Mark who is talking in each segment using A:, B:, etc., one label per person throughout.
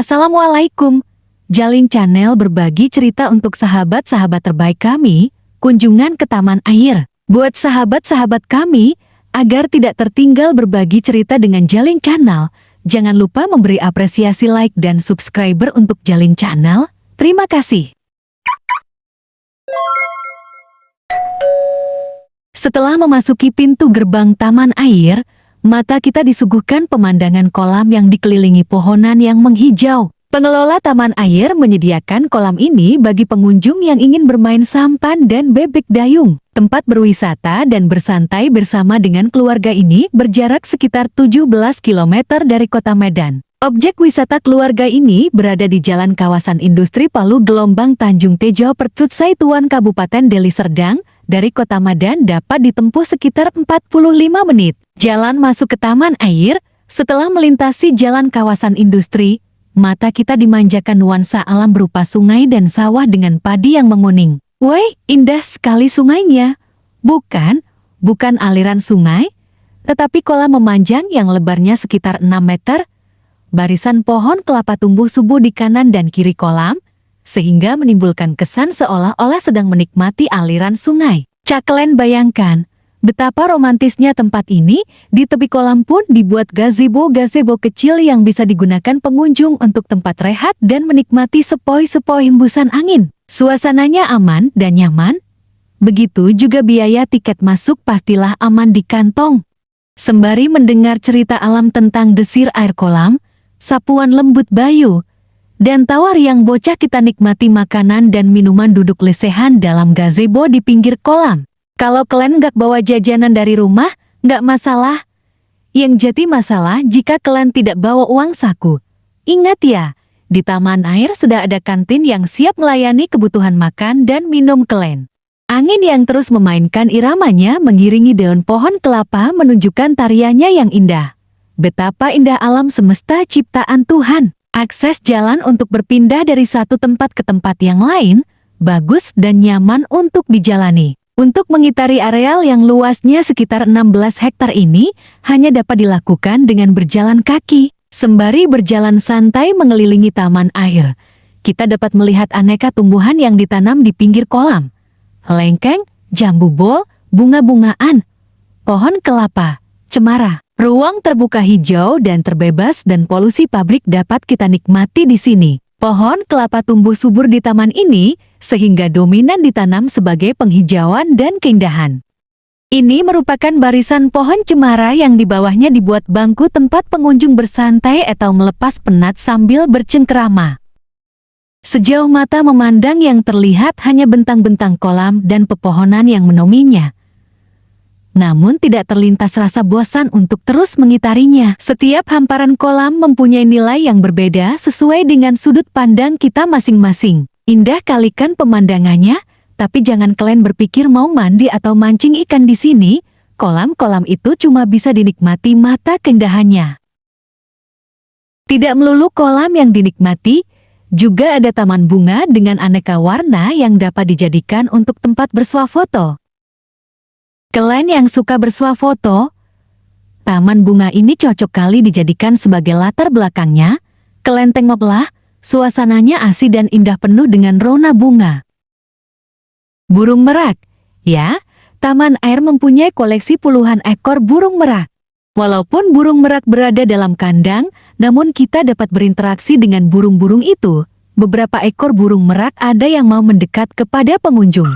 A: Assalamualaikum. Jalin Channel berbagi cerita untuk sahabat-sahabat terbaik kami, kunjungan ke taman air. Buat sahabat-sahabat kami, agar tidak tertinggal berbagi cerita dengan Jalin Channel, jangan lupa memberi apresiasi like dan subscriber untuk Jalin Channel. Terima kasih. Setelah memasuki pintu gerbang taman air, mata kita disuguhkan pemandangan kolam yang dikelilingi pohonan yang menghijau. Pengelola taman air menyediakan kolam ini bagi pengunjung yang ingin bermain sampan dan bebek dayung. Tempat berwisata dan bersantai bersama dengan keluarga ini berjarak sekitar 17 km dari kota Medan. Objek wisata keluarga ini berada di Jalan Kawasan Industri Palu Gelombang Tanjung Tejo Pertut Saituan Kabupaten Deli Serdang. Dari kota Medan dapat ditempuh sekitar 45 menit. Jalan masuk ke taman air, setelah melintasi jalan kawasan industri, mata kita dimanjakan nuansa alam berupa sungai dan sawah dengan padi yang menguning. Woi, indah sekali sungainya. Bukan aliran sungai, tetapi kolam memanjang yang lebarnya sekitar 6 meter. Barisan pohon kelapa tumbuh subur di kanan dan kiri kolam, sehingga menimbulkan kesan seolah-olah sedang menikmati aliran sungai. Cakelen bayangkan, betapa romantisnya tempat ini. Di tepi kolam pun dibuat gazebo kecil yang bisa digunakan pengunjung untuk tempat rehat dan menikmati sepoi-sepoi hembusan angin. Suasananya aman dan nyaman. Begitu juga biaya tiket masuk pastilah aman di kantong. Sembari mendengar cerita alam tentang desir air kolam, sapuan lembut bayu, dan tawa riang bocah, kita nikmati makanan dan minuman duduk lesehan dalam gazebo di pinggir kolam. Kalau kalian nggak bawa jajanan dari rumah, nggak masalah. Yang jadi masalah jika kalian tidak bawa uang saku. Ingat ya, di taman air sudah ada kantin yang siap melayani kebutuhan makan dan minum kalian. Angin yang terus memainkan iramanya mengiringi daun pohon kelapa menunjukkan tariannya yang indah. Betapa indah alam semesta ciptaan Tuhan. Akses jalan untuk berpindah dari satu tempat ke tempat yang lain, bagus dan nyaman untuk dijalani. Untuk mengitari areal yang luasnya sekitar 16 hektar ini, hanya dapat dilakukan dengan berjalan kaki. Sembari berjalan santai mengelilingi taman air, kita dapat melihat aneka tumbuhan yang ditanam di pinggir kolam. Lengkeng, jambu bol, bunga-bungaan, pohon kelapa, cemara. Ruang terbuka hijau dan terbebas dan polusi pabrik dapat kita nikmati di sini. Pohon kelapa tumbuh subur di taman ini, sehingga dominan ditanam sebagai penghijauan dan keindahan. Ini merupakan barisan pohon cemara yang di bawahnya dibuat bangku tempat pengunjung bersantai atau melepas penat sambil bercengkerama. Sejauh mata memandang yang terlihat hanya bentang-bentang kolam dan pepohonan yang menaunginya. Namun tidak terlintas rasa bosan untuk terus mengitarinya. Setiap hamparan kolam mempunyai nilai yang berbeda sesuai dengan sudut pandang kita masing-masing. Indah kalikan pemandangannya, tapi jangan kalian berpikir mau mandi atau mancing ikan di sini. Kolam-kolam itu cuma bisa dinikmati mata keindahannya. Tidak melulu kolam yang dinikmati, juga ada taman bunga dengan aneka warna yang dapat dijadikan untuk tempat bersuah foto. Kalian yang suka bersuah foto, taman bunga ini cocok kali dijadikan sebagai latar belakangnya. Kalian tengoklah, suasananya asri dan indah penuh dengan rona bunga. Burung merak, ya, taman air mempunyai koleksi puluhan ekor burung merak. Walaupun burung merak berada dalam kandang, namun kita dapat berinteraksi dengan burung-burung itu. Beberapa ekor burung merak ada yang mau mendekat kepada pengunjung.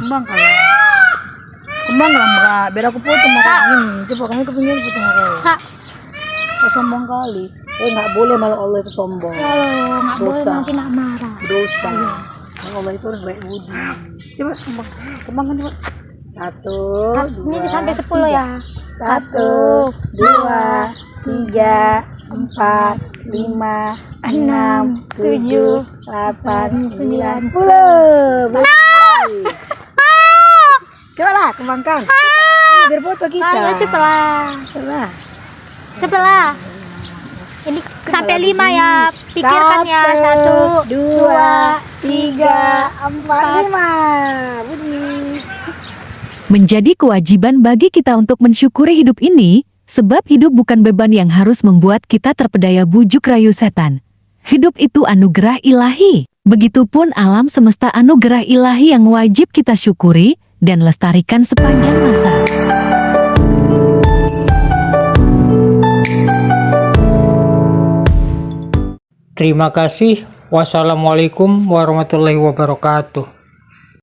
B: Kembang lah, biar aku foto makanya ini. Coba kamu kepingin foto makanya. Kak, kok sombong kali. Nggak boleh malah Allah itu sombong.
C: Kalau nggak boleh nanti nak marah.
B: Dosa. Allah itu harus baik budi. Coba kembang kan coba. 1, 2,
C: ini sampai 10 ya.
B: 1, 2, 3, 4, 5, 6, 7, 8, 9, 10. Coba lah, kembangkan. Biar foto kita.
C: Ayo sebelah. Ini sampai 5 ya. Pikirkan ya. 1,
B: 2, 3, 4, 5. Budi.
A: Menjadi kewajiban bagi kita untuk mensyukuri hidup ini, sebab hidup bukan beban yang harus membuat kita terpedaya bujuk rayu setan. Hidup itu anugerah ilahi. Begitupun alam semesta anugerah ilahi yang wajib kita syukuri dan lestarikan sepanjang masa.
D: Terima kasih. Wassalamualaikum warahmatullahi wabarakatuh.